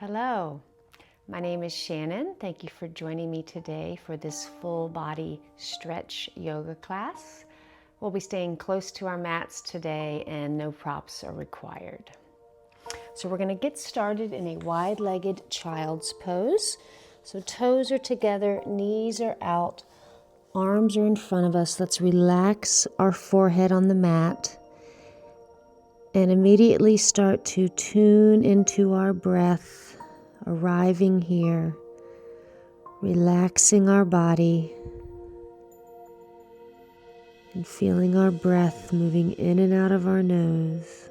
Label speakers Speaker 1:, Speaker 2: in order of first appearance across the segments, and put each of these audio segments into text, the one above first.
Speaker 1: Hello, my name is Shannon. Thank you for joining me today for this full body stretch yoga class. We'll be staying close to our mats today and no props are required. So we're going to get started in a wide-legged child's pose. So toes are together, knees are out, arms are in front of us. Let's relax our forehead on the mat and immediately start to tune into our breath. Arriving here, relaxing our body and feeling our breath moving in and out of our nose.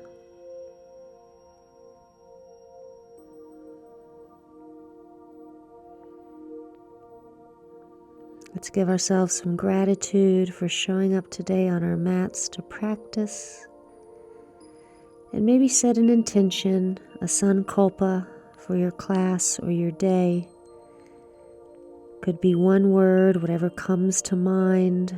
Speaker 1: Let's give ourselves some gratitude for showing up today on our mats to practice, and maybe set an intention, a sankalpa, for your class or your day. Could be one word, whatever comes to mind.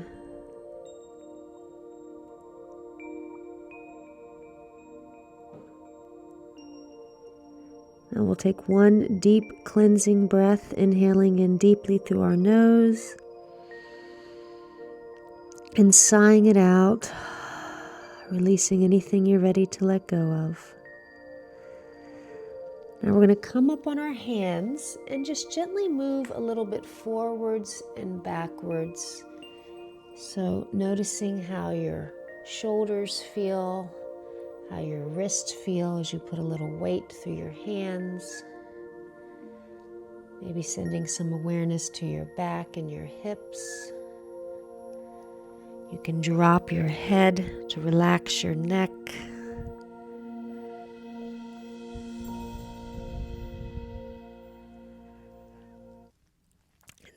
Speaker 1: Now we'll take one deep cleansing breath, inhaling in deeply through our nose and sighing it out, releasing anything you're ready to let go of. Now we're going to come up on our hands and just gently move a little bit forwards and backwards. So noticing how your shoulders feel, how your wrists feel as you put a little weight through your hands. Maybe sending some awareness to your back and your hips. You can drop your head to relax your neck.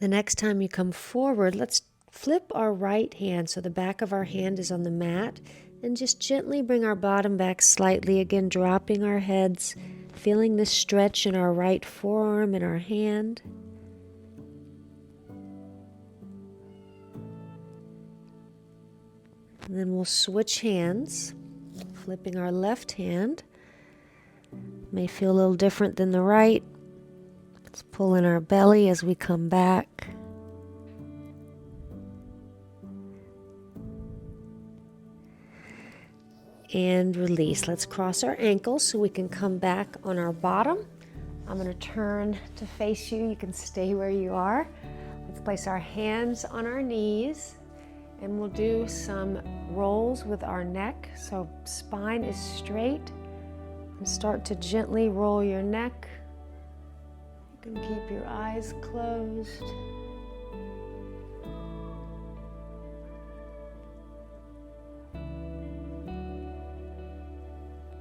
Speaker 1: The next time you come forward, let's flip our right hand so the back of our hand is on the mat and just gently bring our bottom back slightly, again dropping our heads, feeling the stretch in our right forearm and our hand. And then we'll switch hands, flipping our left hand. May feel a little different than the right. Let's pull in our belly as we come back. And release. Let's cross our ankles so we can come back on our bottom. I'm going to turn to face you. You can stay where you are. Let's place our hands on our knees and we'll do some rolls with our neck. So spine is straight and start to gently roll your neck. You can keep your eyes closed.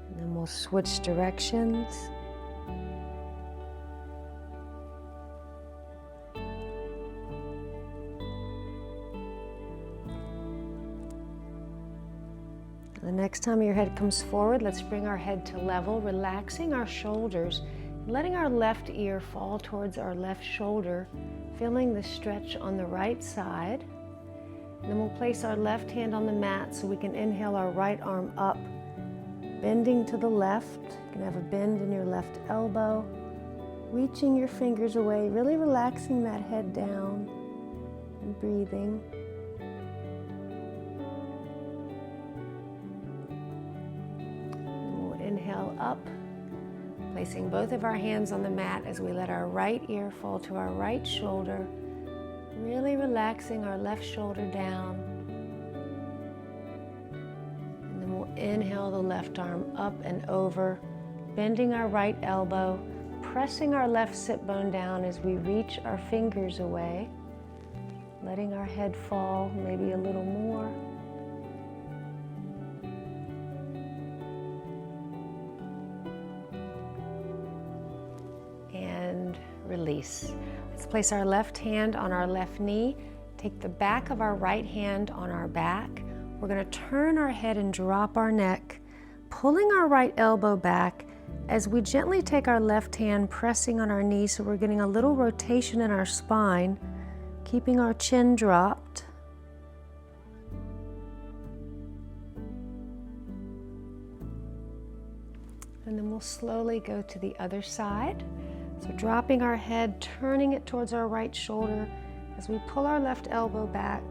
Speaker 1: And then we'll switch directions. The next time your head comes forward, let's bring our head to level, relaxing our shoulders. Letting our left ear fall towards our left shoulder, feeling the stretch on the right side. And then we'll place our left hand on the mat so we can inhale our right arm up, bending to the left. You can have a bend in your left elbow, reaching your fingers away, really relaxing that head down and breathing. And we'll inhale up, placing both of our hands on the mat as we let our right ear fall to our right shoulder, really relaxing our left shoulder down. And then we'll inhale the left arm up and over, bending our right elbow, pressing our left sit bone down as we reach our fingers away, letting our head fall maybe a little more. Release. Let's place our left hand on our left knee, take the back of our right hand on our back. We're going to turn our head and drop our neck, pulling our right elbow back as we gently take our left hand pressing on our knee so we're getting a little rotation in our spine, keeping our chin dropped. And then we'll slowly go to the other side. So dropping our head, turning it towards our right shoulder as we pull our left elbow back.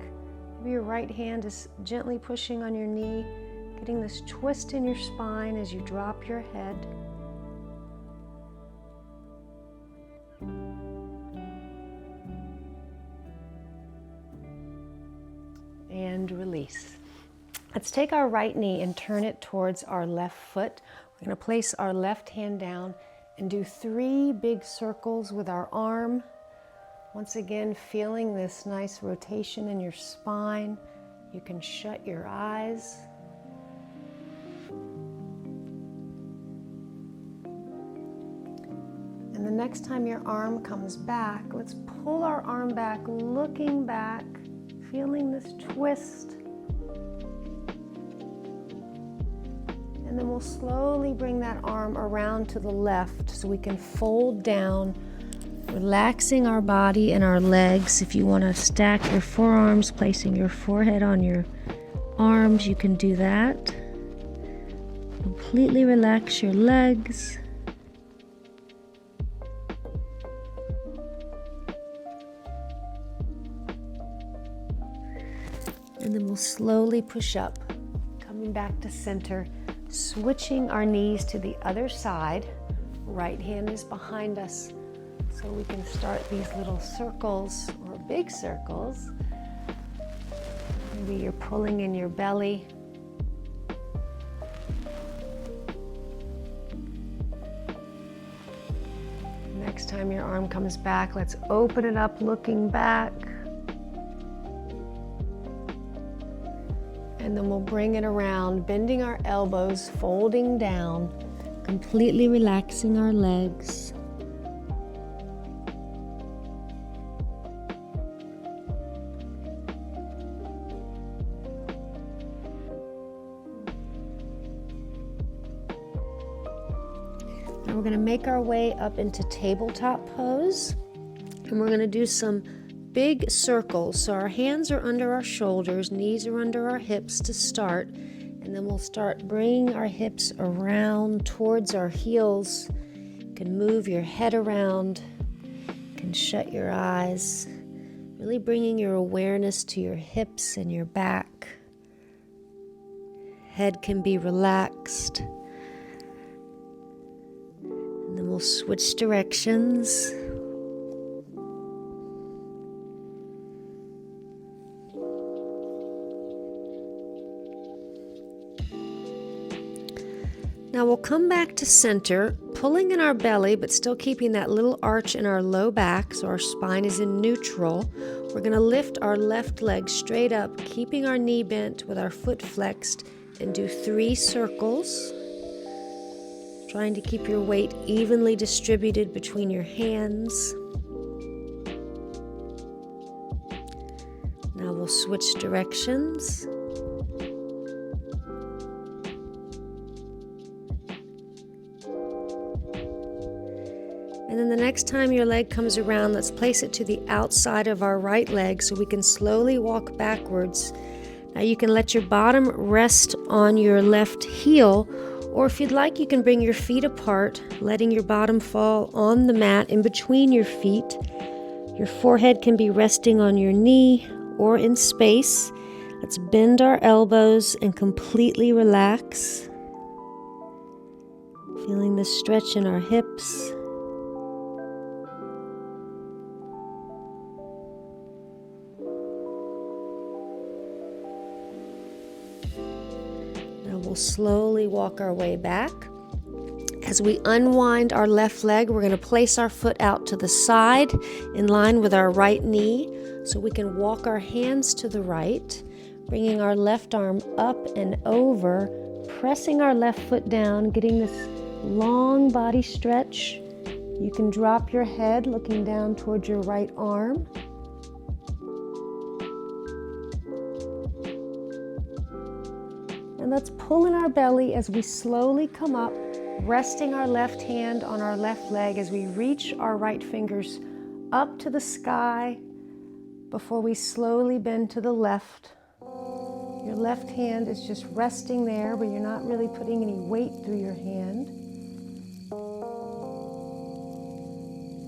Speaker 1: Maybe your right hand is gently pushing on your knee, getting this twist in your spine as you drop your head. And release. Let's take our right knee and turn it towards our left foot. We're going to place our left hand down and do 3 big circles with our arm. Once again, feeling this nice rotation in your spine. You can shut your eyes. And the next time your arm comes back, let's pull our arm back, looking back, feeling this twist. And then we'll slowly bring that arm around to the left so we can fold down, relaxing our body and our legs. If you want to stack your forearms, placing your forehead on your arms, you can do that. Completely relax your legs. And then we'll slowly push up, coming back to center, switching our knees to the other side. Right hand is behind us, so we can start these little circles or big circles. Maybe you're pulling in your belly. Next time your arm comes back, let's open it up, looking back. And then we'll bring it around, bending our elbows, folding down, completely relaxing our legs. Now we're going to make our way up into tabletop pose, and we're going to do some big circles. So our hands are under our shoulders, knees are under our hips to start, and then we'll start bringing our hips around towards our heels. You can move your head around, you can shut your eyes, really bringing your awareness to your hips and your back. Head can be relaxed. And then we'll switch directions. Now we'll come back to center, pulling in our belly, but still keeping that little arch in our low back, so our spine is in neutral. We're going to lift our left leg straight up, keeping our knee bent with our foot flexed, and do 3 circles. Trying to keep your weight evenly distributed between your hands. Now we'll switch directions. And then the next time your leg comes around, let's place it to the outside of our right leg so we can slowly walk backwards. Now you can let your bottom rest on your left heel, or if you'd like, you can bring your feet apart, letting your bottom fall on the mat in between your feet. Your forehead can be resting on your knee or in space. Let's bend our elbows and completely relax. Feeling the stretch in our hips. We'll slowly walk our way back. As we unwind our left leg, we're going to place our foot out to the side in line with our right knee so we can walk our hands to the right, bringing our left arm up and over, pressing our left foot down, getting this long body stretch. You can drop your head looking down towards your right arm. And let's pull in our belly as we slowly come up, resting our left hand on our left leg as we reach our right fingers up to the sky before we slowly bend to the left. Your left hand is just resting there, but you're not really putting any weight through your hand.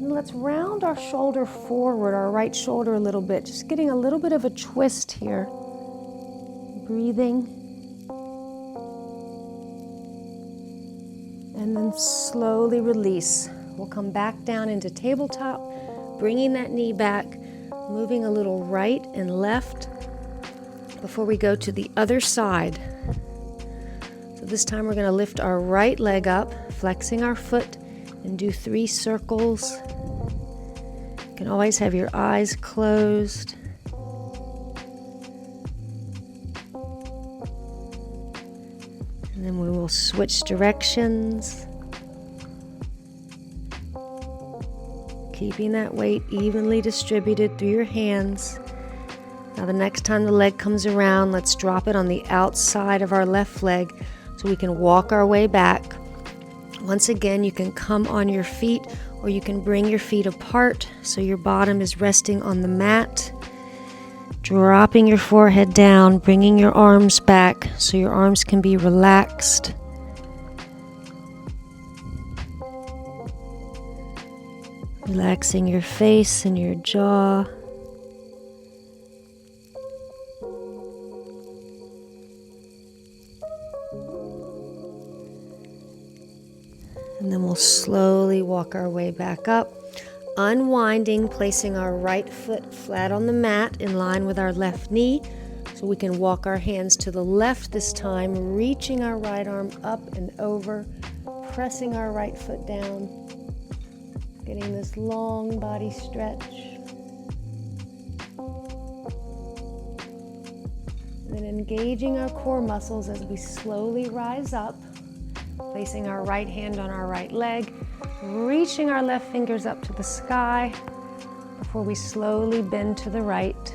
Speaker 1: And let's round our shoulder forward, our right shoulder a little bit, just getting a little bit of a twist here. Breathing. And then slowly release. We'll come back down into tabletop, bringing that knee back, moving a little right and left before we go to the other side. So this time we're going to lift our right leg up, flexing our foot, and do 3 circles. You can always have your eyes closed. And then we will switch directions. Keeping that weight evenly distributed through your hands. Now the next time the leg comes around, let's drop it on the outside of our left leg so we can walk our way back. Once again, you can come on your feet or you can bring your feet apart so your bottom is resting on the mat. Dropping your forehead down, bringing your arms back so your arms can be relaxed. Relaxing your face and your jaw. And then we'll slowly walk our way back up, unwinding, placing our right foot flat on the mat in line with our left knee, so we can walk our hands to the left this time, reaching our right arm up and over, pressing our right foot down, getting this long body stretch. And then engaging our core muscles as we slowly rise up. Placing our right hand on our right leg, reaching our left fingers up to the sky before we slowly bend to the right.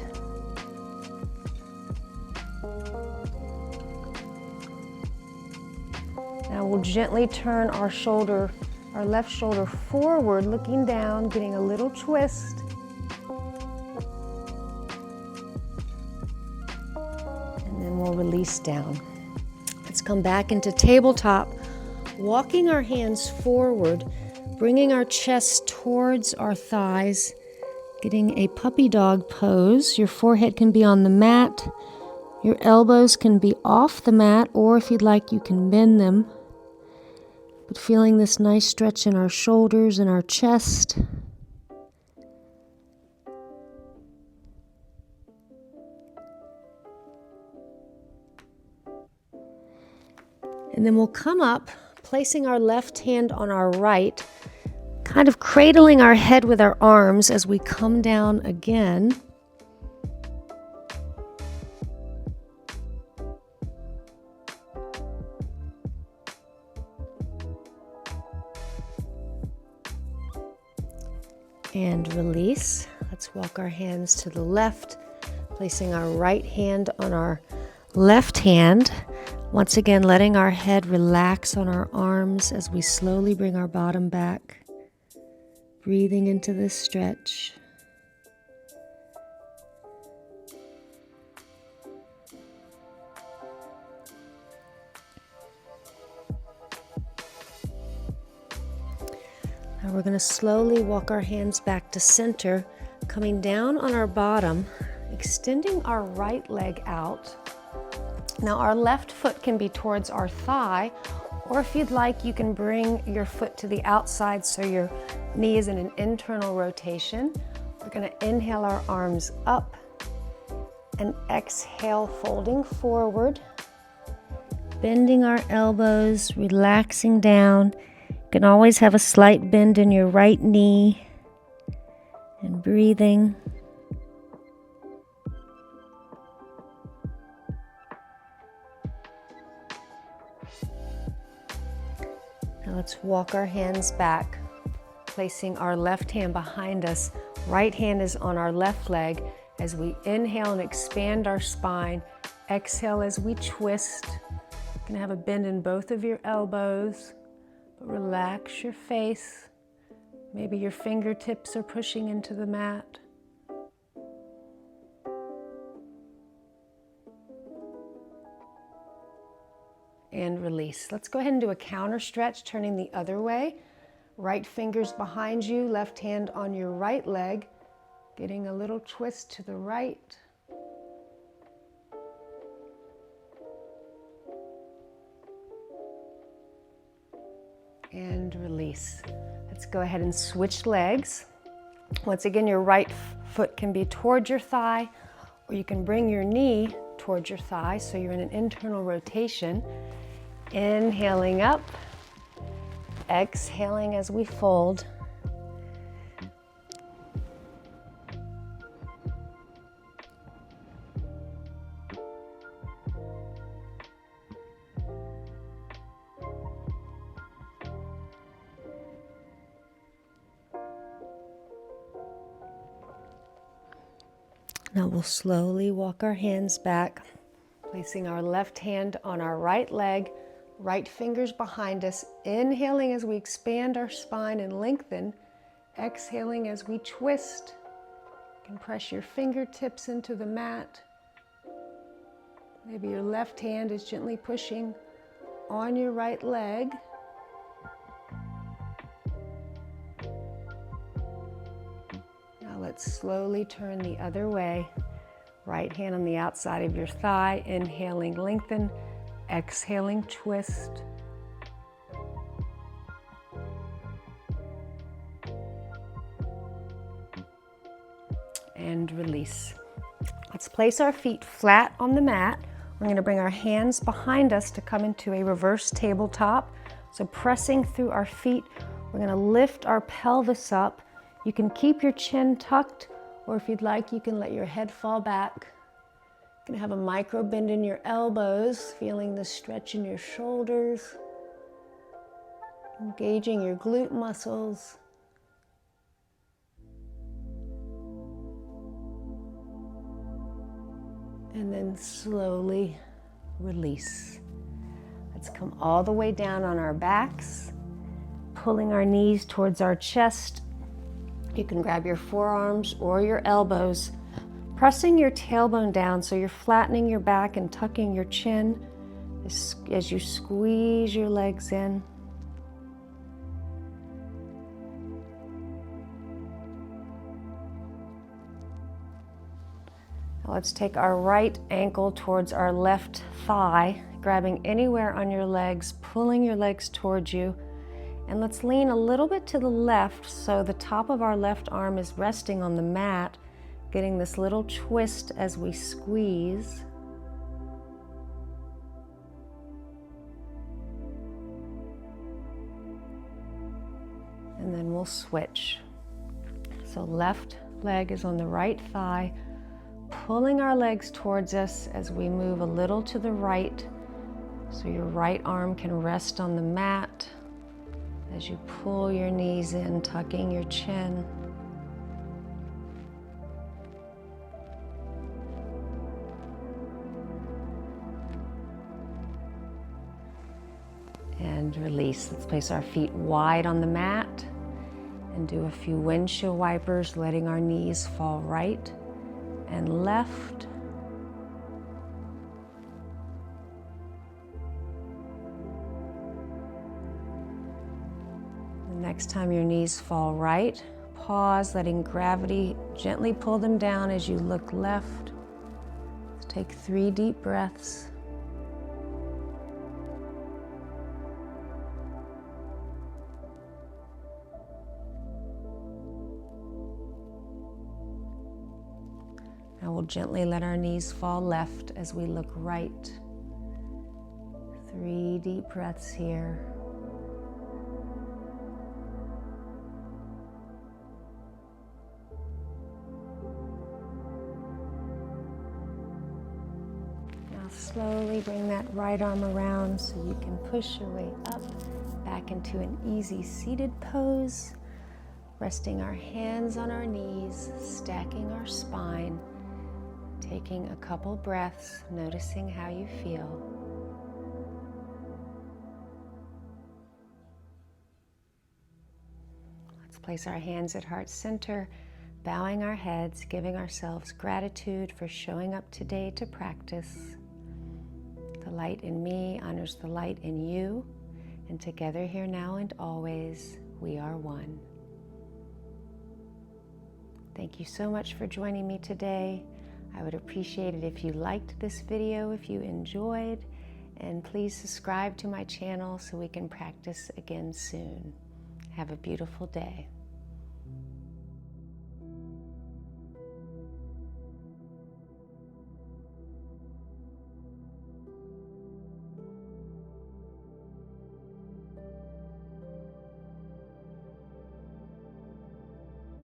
Speaker 1: Now we'll gently turn our left shoulder forward, looking down, getting a little twist. And then we'll release down. Let's come back into tabletop. Walking our hands forward, bringing our chest towards our thighs, getting a puppy dog pose. Your forehead can be on the mat, your elbows can be off the mat, or if you'd like, you can bend them. But feeling this nice stretch in our shoulders and our chest. And then we'll come up, placing our left hand on our right, kind of cradling our head with our arms as we come down again. And release. Let's walk our hands to the left, placing our right hand on our left hand. Once again, letting our head relax on our arms as we slowly bring our bottom back. Breathing into this stretch. Now we're going to slowly walk our hands back to center, coming down on our bottom, extending our right leg out. Now our left foot can be towards our thigh, or if you'd like, you can bring your foot to the outside so your knee is in an internal rotation. We're going to inhale our arms up and exhale, folding forward, bending our elbows, relaxing down. You can always have a slight bend in your right knee and breathing. Now let's walk our hands back, placing our left hand behind us. Right hand is on our left leg as we inhale and expand our spine. Exhale as we twist. You can have a bend in both of your elbows, but relax your face. Maybe your fingertips are pushing into the mat. And release. Let's go ahead and do a counter stretch, turning the other way. Right finger's behind you, left hand on your right leg, getting a little twist to the right. And release. Let's go ahead and switch legs. Once again, your right foot can be towards your thigh, or you can bring your knee towards your thigh so you're in an internal rotation. Inhaling up, exhaling as we fold. Now we'll slowly walk our hands back, placing our left hand on our right leg, right fingers behind us, inhaling as we expand our spine and lengthen, exhaling as we twist. You can press your fingertips into the mat. Maybe your left hand is gently pushing on your right leg. Let's slowly turn the other way. Right hand on the outside of your thigh, inhaling, lengthen, exhaling, twist. And release. Let's place our feet flat on the mat. We're going to bring our hands behind us to come into a reverse tabletop. So pressing through our feet, we're going to lift our pelvis up. You can keep your chin tucked, or if you'd like, you can let your head fall back. You can have a micro bend in your elbows, feeling the stretch in your shoulders, engaging your glute muscles. And then slowly release. Let's come all the way down on our backs, pulling our knees towards our chest. You can grab your forearms or your elbows, pressing your tailbone down so you're flattening your back and tucking your chin as you squeeze your legs in. Now let's take our right ankle towards our left thigh, grabbing anywhere on your legs, pulling your legs towards you. And let's lean a little bit to the left so the top of our left arm is resting on the mat, getting this little twist as we squeeze. And then we'll switch. So left leg is on the right thigh, pulling our legs towards us as we move a little to the right, so your right arm can rest on the mat. As you pull your knees in, tucking your chin. And release. Let's place our feet wide on the mat and do a few windshield wipers, letting our knees fall right and left. Next time your knees fall right, pause, letting gravity gently pull them down as you look left. Take 3 deep breaths. Now we'll gently let our knees fall left as we look right. 3 deep breaths here. Slowly bring that right arm around so you can push your way up, back into an easy seated pose, resting our hands on our knees, stacking our spine, taking a couple breaths, noticing how you feel. Let's place our hands at heart center, bowing our heads, giving ourselves gratitude for showing up today to practice. The light in me honors the light in you, and together here now and always, we are one. Thank you so much for joining me today. I would appreciate it if you liked this video, if you enjoyed, and please subscribe to my channel so we can practice again soon. Have a beautiful day.